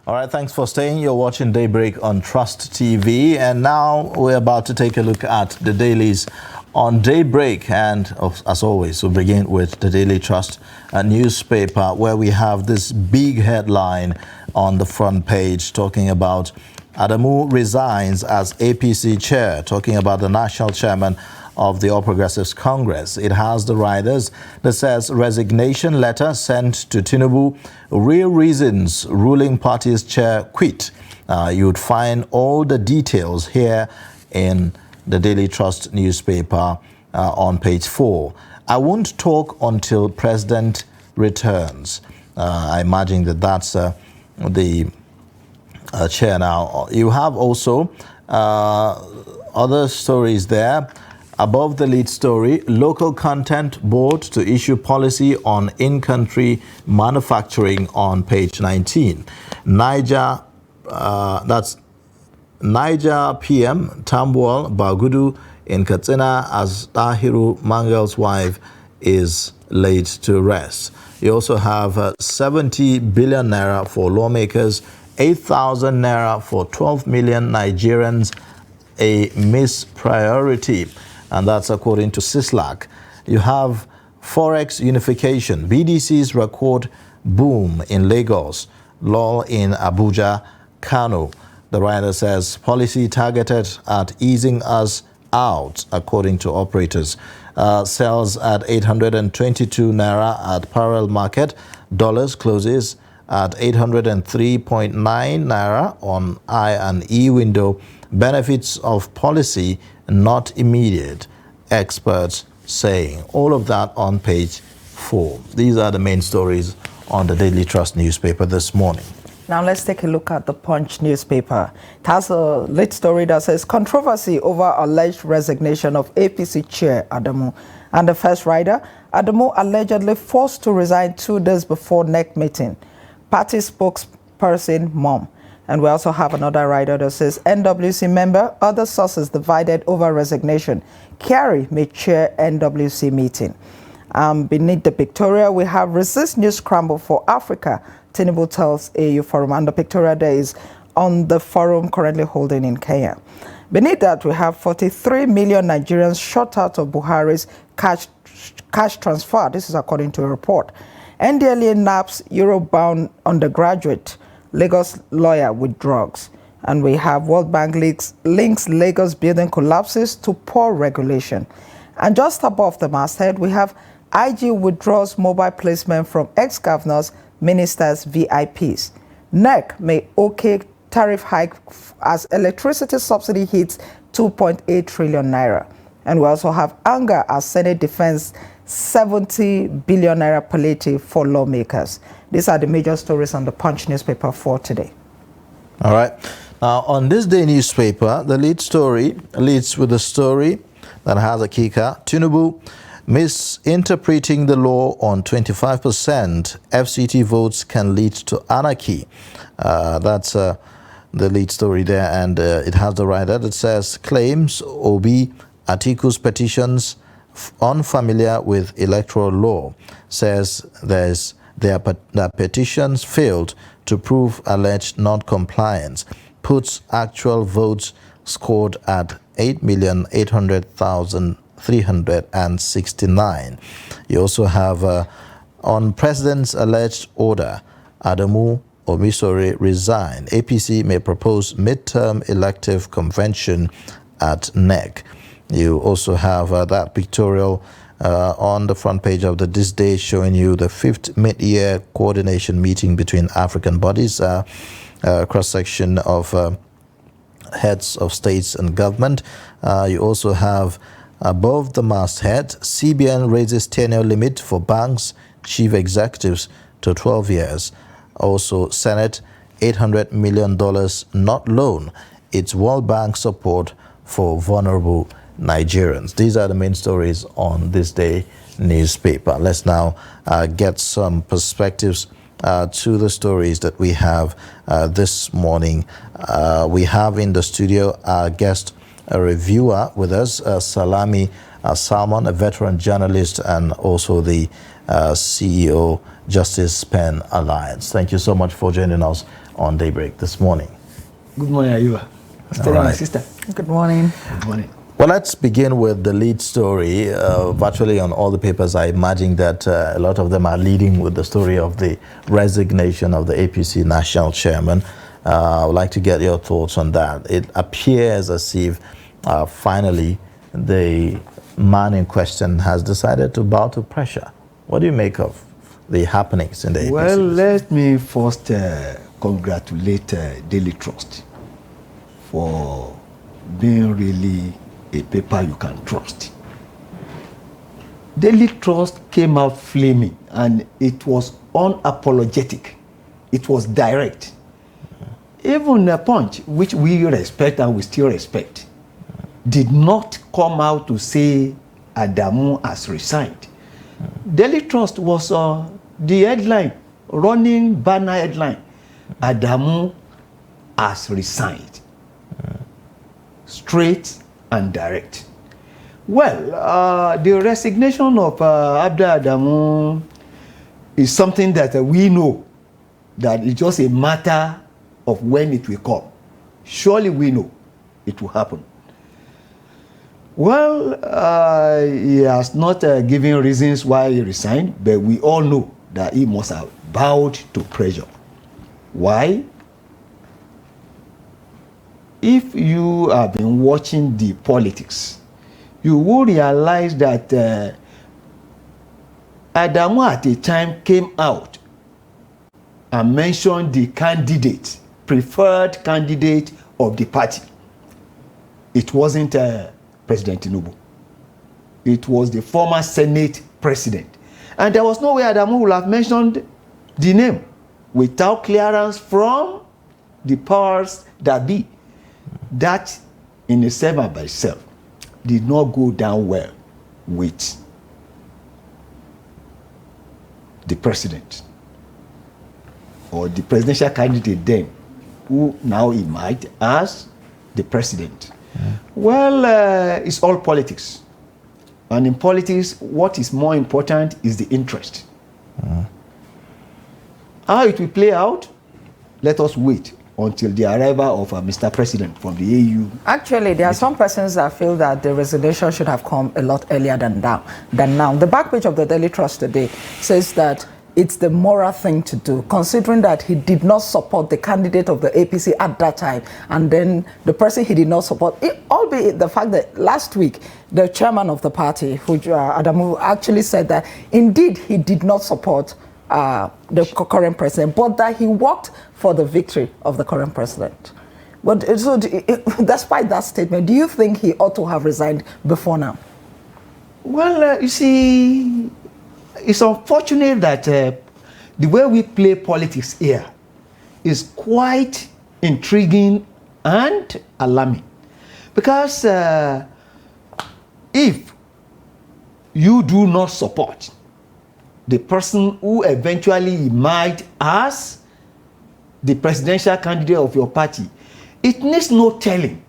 All right, thanks for staying. You're watching Daybreak on Trust TV. And now we're about to take a look at the dailies on Daybreak. And as always, we'll begin with the Daily Trust newspaper, where we have this big headline on the front page talking about Adamu resigns as APC chair, talking about the national chairman of the All Progressives Congress. It has the riders that says resignation letter sent to Tinubu, real reasons ruling party's chair quit. You'd find all the details here in the Daily Trust newspaper on page 4. I won't talk until president returns. I imagine that that's the chair now. You have also other stories there. Above the lead story, local content board to issue policy on in-country manufacturing on page 19. Niger, that's Niger PM Tambuwal Bagudu in Katsina as Tahiru Mangal's wife is laid to rest. You also have 70 billion naira for lawmakers, 8,000 naira for 12 million Nigerians, a mispriority. And that's according to CISLAC. You have Forex unification. BDC's record boom in Lagos, lull in Abuja, Kano. The writer says policy targeted at easing us out, according to operators. Sells at 822 naira at parallel market. Dollars closes at 803.9 naira on I and E window. Benefits of policy not immediate, experts saying. All of that on page 4. These are the main stories on the Daily Trust newspaper this morning. Now let's take a look at the Punch newspaper. It has a lead story that says controversy over alleged resignation of APC chair Adamu. And the first rider, Adamu allegedly forced to resign 2 days before NEC meeting. Party spokesperson Mom. And we also have another rider that says NWC member, other sources divided over resignation. Kyari may chair NWC meeting. Beneath the pictorial, we have resist news scramble for Africa. Tinubu tells AU Forum, and the pictorial there is on the forum currently holding in Kenya. Beneath that, we have 43 million Nigerians shut out of Buhari's cash transfer. This is according to a report. NDLEA naps Europe-bound undergraduate Lagos lawyer with drugs. And we have World Bank links Lagos building collapses to poor regulation. And just above the masthead, we have IG withdraws mobile placement from ex-governors, ministers, VIPs. NEC may okay tariff hike as electricity subsidy hits 2.8 trillion naira. And we also have anger as Senate defends 70 billion naira palliative for lawmakers. These are the major stories on the Punch newspaper for today. All right. Now, on this day newspaper, the lead story leads with a story that has a kicker. Tinubu misinterpreting the law on 25% FCT votes can lead to anarchy. That's the lead story there, and it has the writer that says claims Obi Atiku's petitions unfamiliar with electoral law, says their petitions failed to prove alleged non-compliance, puts actual votes scored at 8,800,369. You also have on president's alleged order, Adamu Omisore resign. APC may propose midterm elective convention at NEC. You also have that pictorial on the front page of This Day showing you the 5th mid-year coordination meeting between African bodies, cross-section of heads of states and government. You also have above the masthead, CBN raises tenure limit for banks' chief executives to 12 years. Also, Senate, $800 million not loan. It's World Bank support for vulnerable Nigerians. These are the main stories on This Day newspaper. Let's now get some perspectives to the stories that we have this morning. We have in the studio our guest, a reviewer with us, Salami Salmon, a veteran journalist and also the CEO, Justice Pen Alliance. Thank you so much for joining us on Daybreak this morning. Good morning, Ayuba. All right. Sister. Good morning. Good morning. Well, let's begin with the lead story. Virtually on all the papers, I imagine that a lot of them are leading with the story of the resignation of the APC national chairman. I would like to get your thoughts on that. It appears as if finally the man in question has decided to bow to pressure. What do you make of the happenings in the APC? Well, let me first congratulate Daily Trust for being really a paper you can trust. Daily Trust came out flaming, and it was unapologetic. It was direct. Even the Punch, which we respect and we still respect, did not come out to say Adamu has resigned. Daily Trust was the headline, running banner headline, Adamu has resigned. Straight and direct. Well, the resignation of Abda Adamu is something that we know that it's just a matter of when it will come. Surely we know it will happen. Well, he has not given reasons why he resigned, but we all know that he must have bowed to pressure. Why? If you have been watching the politics, you will realize that Adamu at a time came out and mentioned the candidate, preferred candidate of the party. It wasn't President Tinubu. It was the former Senate president. And there was no way Adamu would have mentioned the name without clearance from the powers that be. That in itself and by itself did not go down well with the president or the presidential candidate then, who now emerged as the president. Well, it's all politics. And in politics, what is more important is the interest. How it will play out, let us wait until the arrival of Mr. President from the AU. Actually, there are some persons that feel that the resignation should have come a lot earlier than now. The back page of the Daily Trust today says that it's the moral thing to do, considering that he did not support the candidate of the APC at that time, and then the person he did not support, albeit the fact that last week the chairman of the party, Adamu, actually said that indeed he did not support the current president, but that he worked for the victory of the current president. But so, despite that statement, do you think he ought to have resigned before now? Well, you see, it's unfortunate that the way we play politics here is quite intriguing and alarming. Because if you do not support the person who eventually emerged as the presidential candidate of your party, it needs no telling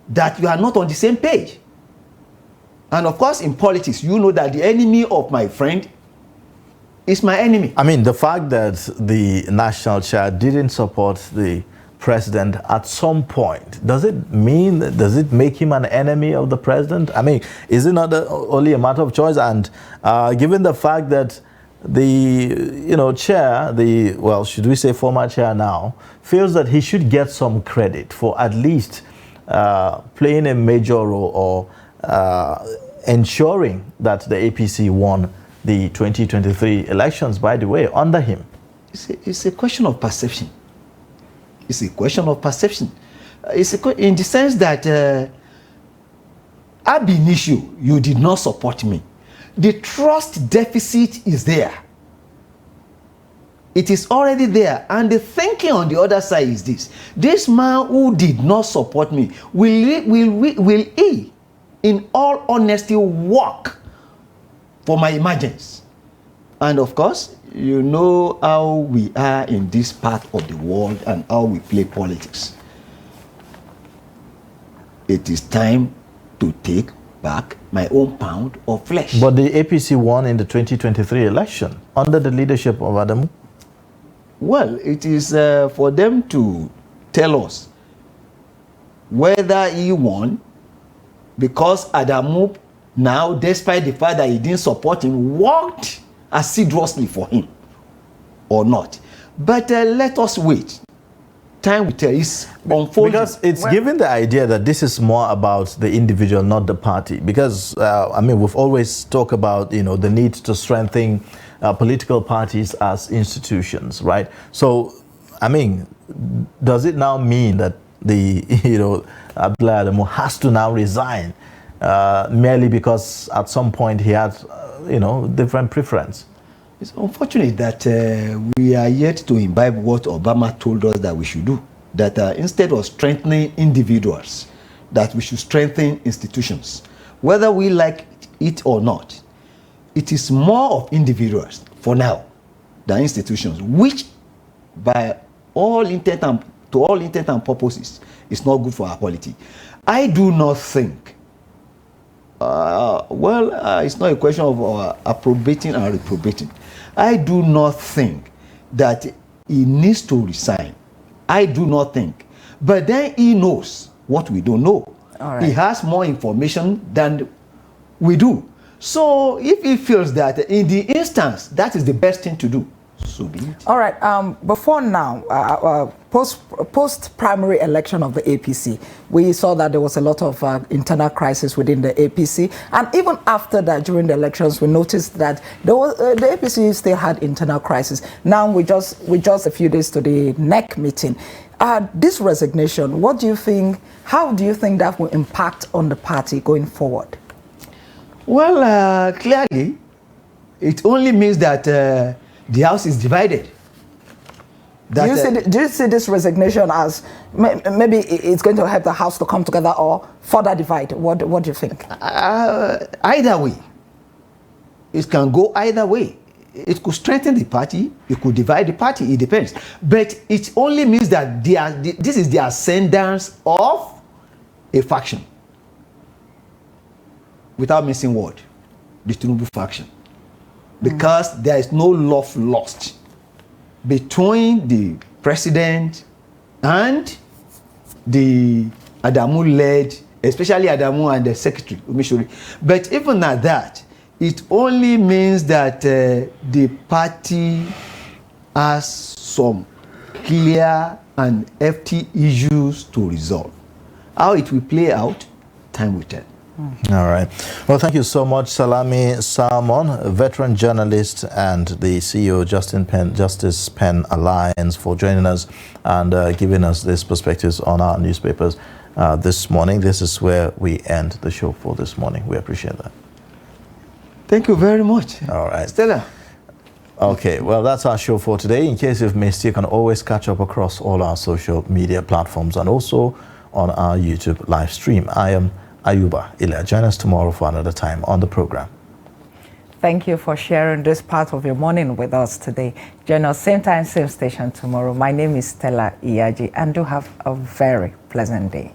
that you are not on the same page. And of course, in politics, you know that the enemy of my friend is my enemy. I mean, the fact that the national chair didn't support the president at some point, does it make him an enemy of the president? I mean, is it not only a matter of choice? And given the fact that the chair, should we say former chair now, feels that he should get some credit for at least playing a major role or ensuring that the APC won the 2023 elections, by the way, under him. It's a question of perception. It's a question of perception. In the sense that ab initio, you did not support me. The trust deficit is there. It is already there. And the thinking on the other side is this. This man who did not support me, will he, in all honesty, work for my emergence? And of course, you know how we are in this part of the world and how we play politics. It is time to take back my own pound of flesh. But the APC won in the 2023 election under the leadership of Adamu. Well, it is for them to tell us whether he won because Adamu now, despite the fact that he didn't support him, worked assiduously for him or not. But let us wait. Time will tell. It's unfolding. Because it's given the idea that this is more about the individual, not the party. Because, I mean, we've always talked about, you know, the need to strengthen political parties as institutions, right? So, I mean, does it now mean that the, you know, Abdoulaye Adamu has to now resign merely because at some point he had, you know, different preference? It's unfortunate that we are yet to imbibe what Obama told us that we should do. That instead of strengthening individuals, that we should strengthen institutions. Whether we like it or not, it is more of individuals for now than institutions, which by all intent and to all intent and purposes is not good for our polity. I do not think it's not a question of approbating and reprobating. I do not think that he needs to resign. I do not think. But then he knows what we don't know. All right. He has more information than we do. So if he feels that in the instance that is the best thing to do, so be it. All right. Before now, post primary election of the APC, we saw that there was a lot of internal crisis within the APC, and even after that, during the elections, we noticed that there was, the APC still had internal crisis. Now we just a few days to the NEC meeting. This resignation, what do you think? How do you think that will impact on the party going forward? Well, clearly, it only means that the house is divided. Do you see this resignation as maybe it's going to help the house to come together or further divide? What do you think? Either way. It can go either way. It could strengthen the party. It could divide the party. It depends. But it only means that this is the ascendance of a faction. Without missing word, the Tinubu faction. Because there is no love lost between the president and the Adamu-led, especially Adamu and the secretary, Umishori. But even at that, it only means that the party has some clear and hefty issues to resolve. How it will play out, time will tell. All right. Well, thank you so much, Salami Salmon, a veteran journalist and the CEO Justice Pen Alliance, for joining us and giving us these perspectives on our newspapers this morning. This is where we end the show for this morning. We appreciate that. Thank you very much. All right. Stella. Okay, well, that's our show for today. In case you've missed, you can always catch up across all our social media platforms and also on our YouTube live stream. I am Ayuba Ila. Join us tomorrow for another time on the program. Thank you for sharing this part of your morning with us today. Join us same time, same station tomorrow. My name is Stella Iyaji, and do have a very pleasant day.